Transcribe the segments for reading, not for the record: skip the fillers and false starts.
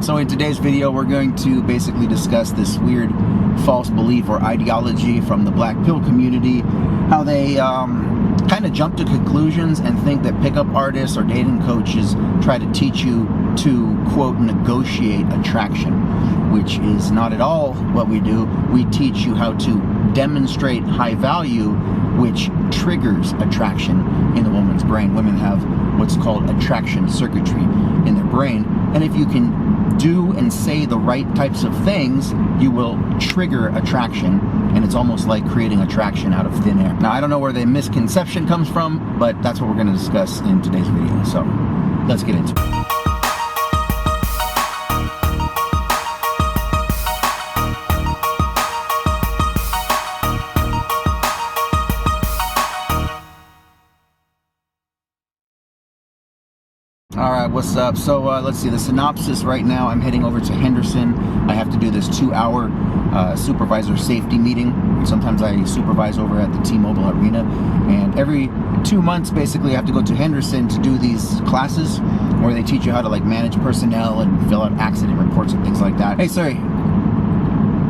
So in today's video, we're going to basically discuss this weird false belief or ideology from the black pill community, how they kind of jump to conclusions and think that pickup artists or dating coaches try to teach you to, quote, negotiate attraction, which is not at all what we do. We teach you how to demonstrate high value, which triggers attraction in a woman's brain. Women have what's called attraction circuitry in their brain, and if you can do and say the right types of things, you will trigger attraction, and it's almost like creating attraction out of thin air. Now, I don't know where the misconception comes from, but that's what we're going to discuss in today's video. So let's get into it. Alright, what's up? So let's see, the synopsis right now, I'm heading over to Henderson. I have to do this 2-hour supervisor safety meeting. Sometimes I supervise over at the T-Mobile Arena, and every 2 months basically I have to go to Henderson to do these classes where they teach you how to like manage personnel and fill out accident reports and things like that. Hey, sorry,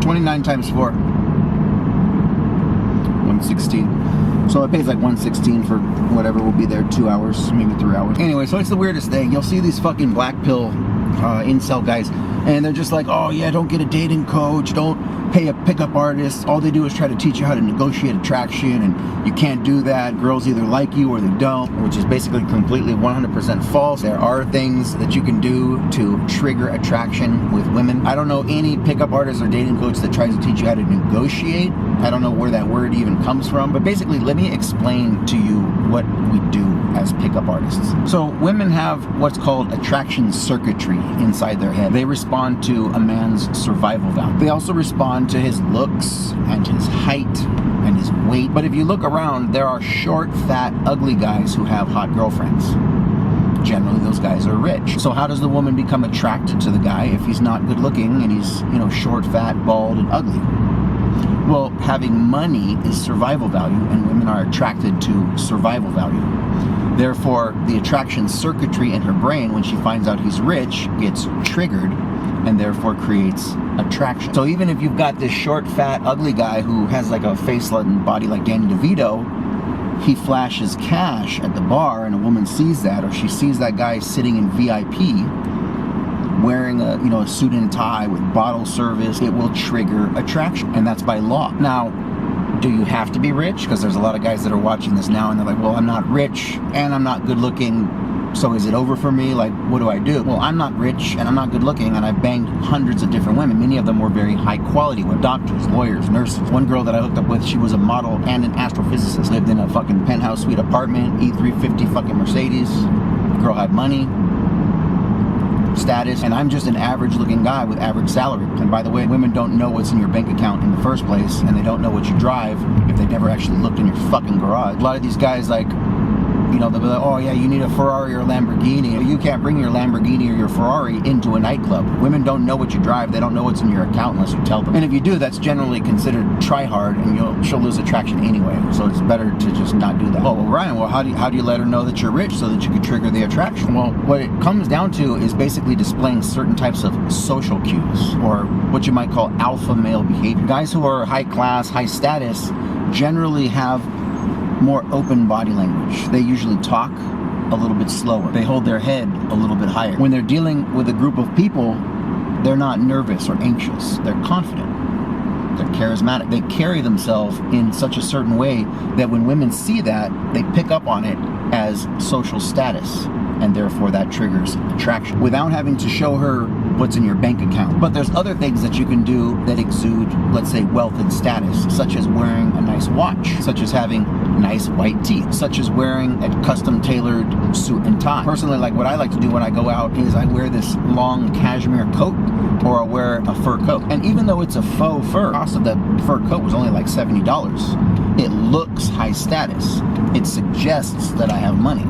29 times 4, 116. So it pays like $116 for whatever will be there, 2 hours, maybe 3 hours. Anyway, so it's the weirdest thing. You'll see these fucking black pill incel guys, and they're just like, oh yeah, don't get a dating coach, don't pay a pickup artist. All they do is try to teach you how to negotiate attraction, and you can't do that. Girls either like you or they don't, which is basically completely 100% false. There are things that you can do to trigger attraction with women. I don't know any pickup artist or dating coach that tries to teach you how to negotiate. I don't know where that word even comes from, but basically let me explain to you what we do as pickup artists. So women have what's called attraction circuitry inside their head. They respond to a man's survival value. They also respond to his looks and his height and his weight. But if you look around, there are short, fat, ugly guys who have hot girlfriends. Generally, those guys are rich. So how does the woman become attracted to the guy if he's not good looking and he's, you know, short, fat, bald, and ugly? Well, having money is survival value, and women are attracted to survival value. Therefore, the attraction circuitry in her brain, when she finds out he's rich, gets triggered and therefore creates attraction. So even if you've got this short, fat, ugly guy who has like a face and body like Danny DeVito, he flashes cash at the bar and a woman sees that, or she sees that guy sitting in VIP wearing a suit and tie with bottle service, it will trigger attraction, and that's by law. Now, do you have to be rich? Because there's a lot of guys that are watching this now and they're like, well, I'm not rich and I'm not good looking, so is it over for me? Like, what do I do? Well, I'm not rich and I'm not good looking, and I've banged hundreds of different women. Many of them were very high quality women. Doctors, lawyers, nurses. One girl that I hooked up with, she was a model and an astrophysicist. Lived in a fucking penthouse suite apartment, E350 fucking Mercedes. Girl had money, status, and I'm just an average looking guy with average salary. And by the way, women don't know what's in your bank account in the first place, and they don't know what you drive if they never actually looked in your fucking garage. A lot of these guys, like, you know, they'll be like, oh yeah, you need a Ferrari or a Lamborghini. You can't bring your Lamborghini or your Ferrari into a nightclub. Women don't know what you drive. They don't know what's in your account unless you tell them. And if you do, that's generally considered try hard, and she'll lose attraction anyway. So it's better to just not do that. Oh, well, Ryan, well, how do you let her know that you're rich so that you can trigger the attraction? Well, what it comes down to is basically displaying certain types of social cues, or what you might call alpha male behavior. Guys who are high class, high status, generally have more open body language. They usually talk a little bit slower. They hold their head a little bit higher. When they're dealing with a group of people, they're not nervous or anxious. They're confident. They're charismatic. They carry themselves in such a certain way that when women see that, they pick up on it as social status, and therefore that triggers attraction without having to show her what's in your bank account. But there's other things that you can do that exude, let's say, wealth and status, such as wearing a nice watch, such as having nice white teeth, such as wearing a custom tailored suit and tie. Personally, like, what I like to do when I go out is I wear this long cashmere coat, or I wear a fur coat. And even though it's a faux fur, the cost of the fur coat was only like $70. It looks high status. It suggests that I have money,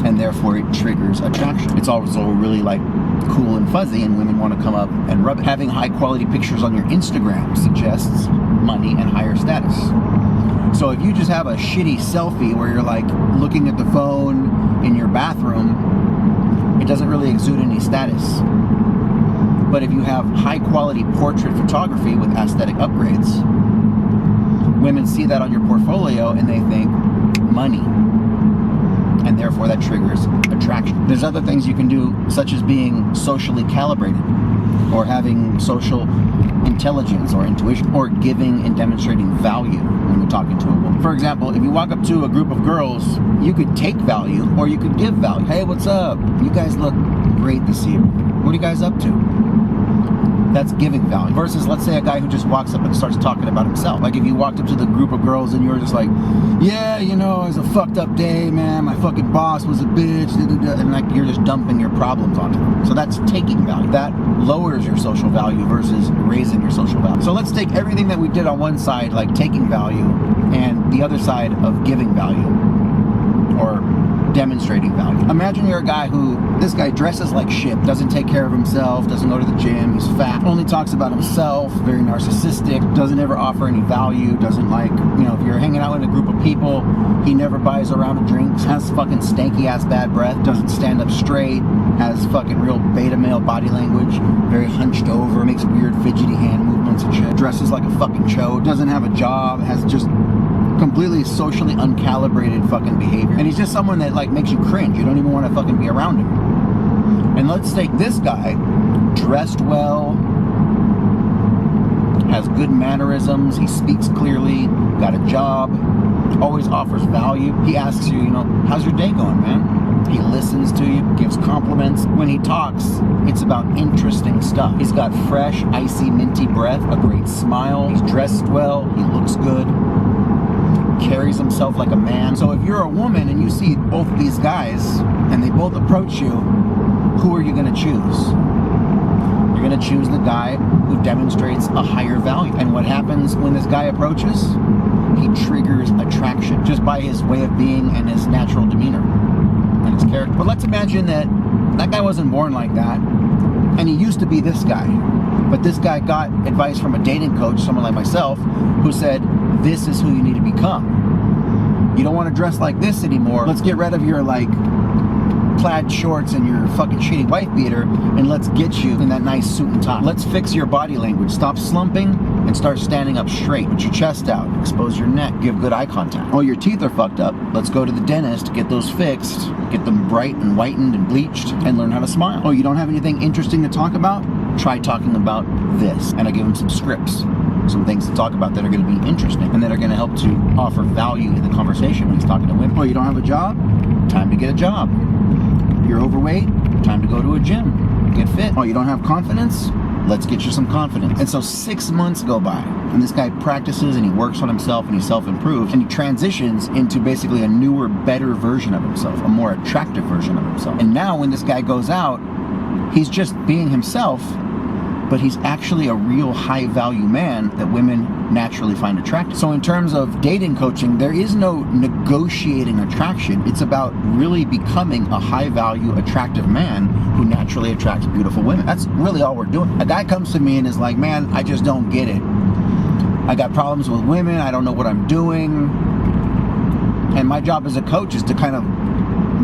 and therefore it triggers attraction. It's also really like cool and fuzzy, and women want to come up and rub it. Having high quality pictures on your Instagram suggests money and higher status. So if you just have a shitty selfie where you're like looking at the phone in your bathroom, It doesn't really exude any status. But if you have high quality portrait photography with aesthetic upgrades, women see that on your portfolio and they think money. And therefore that triggers attraction. There's other things you can do, such as being socially calibrated, or having social intelligence or intuition, or giving and demonstrating value when you're talking to a woman. For example, if you walk up to a group of girls, you could take value or you could give value. Hey, what's up? You guys look great this year. What are you guys up to? That's giving value. Versus, let's say, a guy who just walks up and starts talking about himself. Like if you walked up to the group of girls and you were just like, yeah, you know, it was a fucked up day, man. My fucking boss was a bitch. And like you're just dumping your problems onto them. So that's taking value. That lowers your social value versus raising your social value. So let's take everything that we did on one side, like taking value, and the other side of giving value or demonstrating value. Imagine you're a guy who, this guy dresses like shit, doesn't take care of himself, doesn't go to the gym, he's fat, only talks about himself, very narcissistic, doesn't ever offer any value, doesn't like, you know, if you're hanging out in a group of people, he never buys a round of drinks, has fucking stanky ass bad breath, doesn't stand up straight, has fucking real beta male body language, very hunched over, makes weird fidgety hand movements and shit, dresses like a fucking chode, doesn't have a job, has just completely socially uncalibrated fucking behavior. And he's just someone that like makes you cringe. You don't even want to fucking be around him. And let's take this guy, dressed well, has good mannerisms, he speaks clearly, got a job, always offers value. He asks you, you know, how's your day going, man? He listens to you, gives compliments. When he talks, it's about interesting stuff. He's got fresh, icy, minty breath, a great smile, he's dressed well, he looks good, carries himself like a man. So if you're a woman and you see both of these guys and they both approach you, who are you going to choose? You're going to choose the guy who demonstrates a higher value. And what happens when this guy approaches? He triggers attraction just by his way of being and his natural demeanor and his character. But let's imagine that that guy wasn't born like that and he used to be this guy. But this guy got advice from a dating coach, someone like myself, who said, this is who you need to become. You don't want to dress like this anymore. Let's get rid of your like plaid shorts and your fucking shitty wife beater, and let's get you in that nice suit and tie. Let's fix your body language. Stop slumping and start standing up straight. Put your chest out, expose your neck, give good eye contact. Oh, your teeth are fucked up. Let's go to the dentist, get those fixed, get them bright and whitened and bleached, and learn how to smile. Oh, you don't have anything interesting to talk about? Try talking about this. And I give him some scripts, some things to talk about that are going to be interesting and that are going to help to offer value in the conversation when he's talking to women. Oh, you don't have a job? Time to get a job. You're overweight? Time to go to a gym. Get fit. Oh, you don't have confidence? Let's get you some confidence. And so 6 months go by, and this guy practices and he works on himself and he self-improves, and he transitions into basically a newer, better version of himself, a more attractive version of himself. And now when this guy goes out, he's just being himself, but he's actually a real high-value man that women naturally find attractive. So in terms of dating coaching, there is no negotiating attraction. It's about really becoming a high-value, attractive man who naturally attracts beautiful women. That's really all we're doing. A guy comes to me and is like, man, I just don't get it. I got problems with women. I don't know what I'm doing. And my job as a coach is to kind of,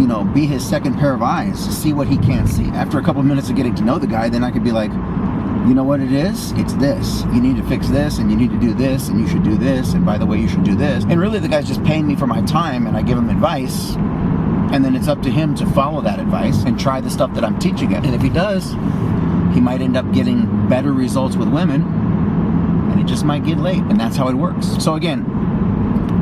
you know, be his second pair of eyes, see what he can't see. After a couple minutes of getting to know the guy, then I could be like, you know what it is? It's this. You need to fix this, and you need to do this, and you should do this, and by the way, you should do this. And really the guy's just paying me for my time, and I give him advice, and then it's up to him to follow that advice and try the stuff that I'm teaching him. And if he does, he might end up getting better results with women, and it just might get laid. And that's how it works. So again,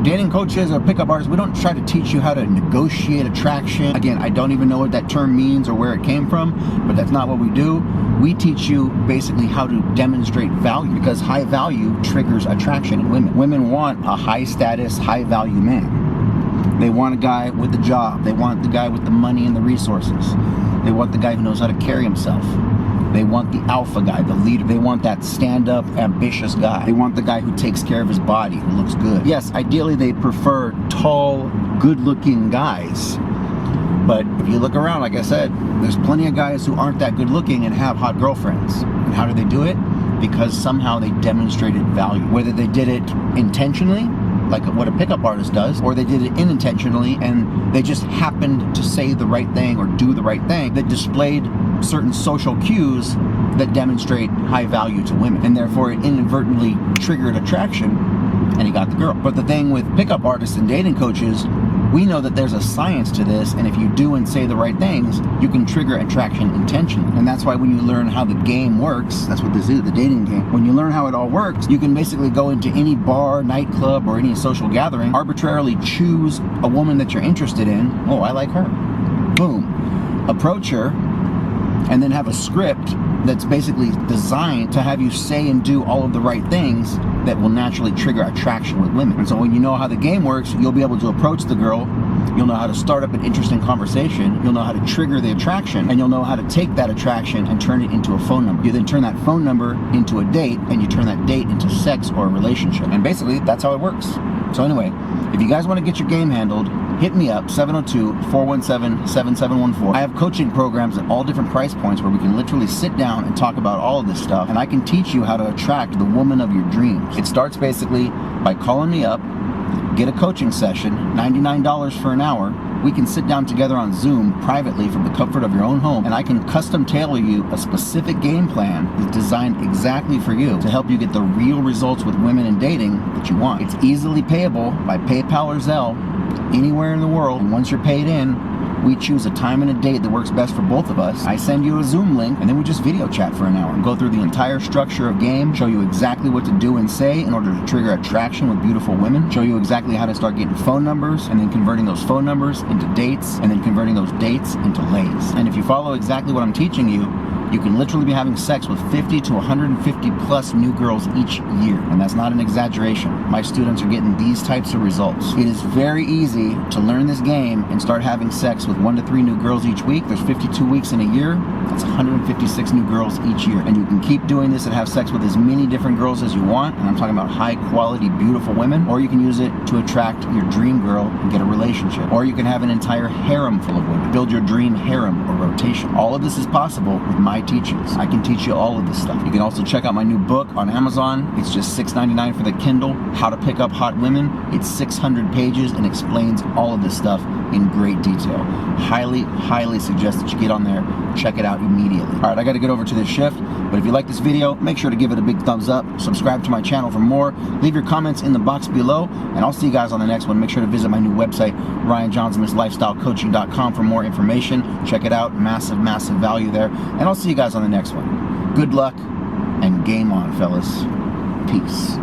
dating coaches or pickup artists, we don't try to teach you how to negotiate attraction. Again, I don't even know what that term means or where it came from, but that's not what we do. We teach you basically how to demonstrate value, because high value triggers attraction in women. Women want a high status, high value man. They want a guy with a job. They want the guy with the money and the resources. They want the guy who knows how to carry himself. They want the alpha guy, the leader. They want that stand-up, ambitious guy. They want the guy who takes care of his body, who looks good. Yes, ideally they prefer tall, good-looking guys. But if you look around, like I said, there's plenty of guys who aren't that good-looking and have hot girlfriends. And how do they do it? Because somehow they demonstrated value. Whether they did it intentionally like what a pickup artist does, or they did it unintentionally and they just happened to say the right thing or do the right thing that displayed certain social cues that demonstrate high value to women, and therefore it inadvertently triggered attraction and he got the girl. But the thing with pickup artists and dating coaches, we know that there's a science to this, and if you do and say the right things, you can trigger attraction intentionally. And that's why when you learn how the game works, that's what this is, the dating game. When you learn how it all works, you can basically go into any bar, nightclub, or any social gathering, arbitrarily choose a woman that you're interested in. Oh, I like her. Boom. Approach her, and then have a script that's basically designed to have you say and do all of the right things that will naturally trigger attraction with women. And so when you know how the game works, you'll be able to approach the girl, you'll know how to start up an interesting conversation, you'll know how to trigger the attraction, and you'll know how to take that attraction and turn it into a phone number. You then turn that phone number into a date, and you turn that date into sex or a relationship. And basically, that's how it works. So anyway, if you guys want to get your game handled, hit me up, 702-417-7714. I have coaching programs at all different price points where we can literally sit down and talk about all of this stuff, and I can teach you how to attract the woman of your dreams. It starts basically by calling me up, get a coaching session, $99 for an hour. We can sit down together on Zoom privately from the comfort of your own home, and I can custom tailor you a specific game plan that's designed exactly for you to help you get the real results with women in dating that you want. It's easily payable by PayPal or Zelle anywhere in the world, and once you're paid in, we choose a time and a date that works best for both of us. I send you a Zoom link, and then we just video chat for an hour and go through the entire structure of game, show you exactly what to do and say in order to trigger attraction with beautiful women, show you exactly how to start getting phone numbers, and then converting those phone numbers into dates, and then converting those dates into lays. And if you follow exactly what I'm teaching you, you can literally be having sex with 50 to 150 plus new girls each year. And that's not an exaggeration. My students are getting these types of results. It is very easy to learn this game and start having sex with 1 to 3 new girls each week. There's 52 weeks in a year. That's 156 new girls each year. And you can keep doing this and have sex with as many different girls as you want. And I'm talking about high quality, beautiful women. Or you can use it to attract your dream girl and get a relationship. Or you can have an entire harem full of women. Build your dream harem or rotation. All of this is possible with my teachings. I can teach you all of this stuff. You can also check out my new book on Amazon. It's just $6.99 for the Kindle, How to Pick Up Hot Women. It's 600 pages and explains all of this stuff in great detail. Highly, highly suggest that you get on there, check it out immediately. All right, I got to get over to this shift, but if you like this video, make sure to give it a big thumbs up, subscribe to my channel for more, leave your comments in the box below, and I'll see you guys on the next one. Make sure to visit my new website, RyanJaunzemisLifestyleCoaching.com, for more information. Check it out. Massive, massive value there. And I'll see you guys on the next one. Good luck and game on, fellas. Peace.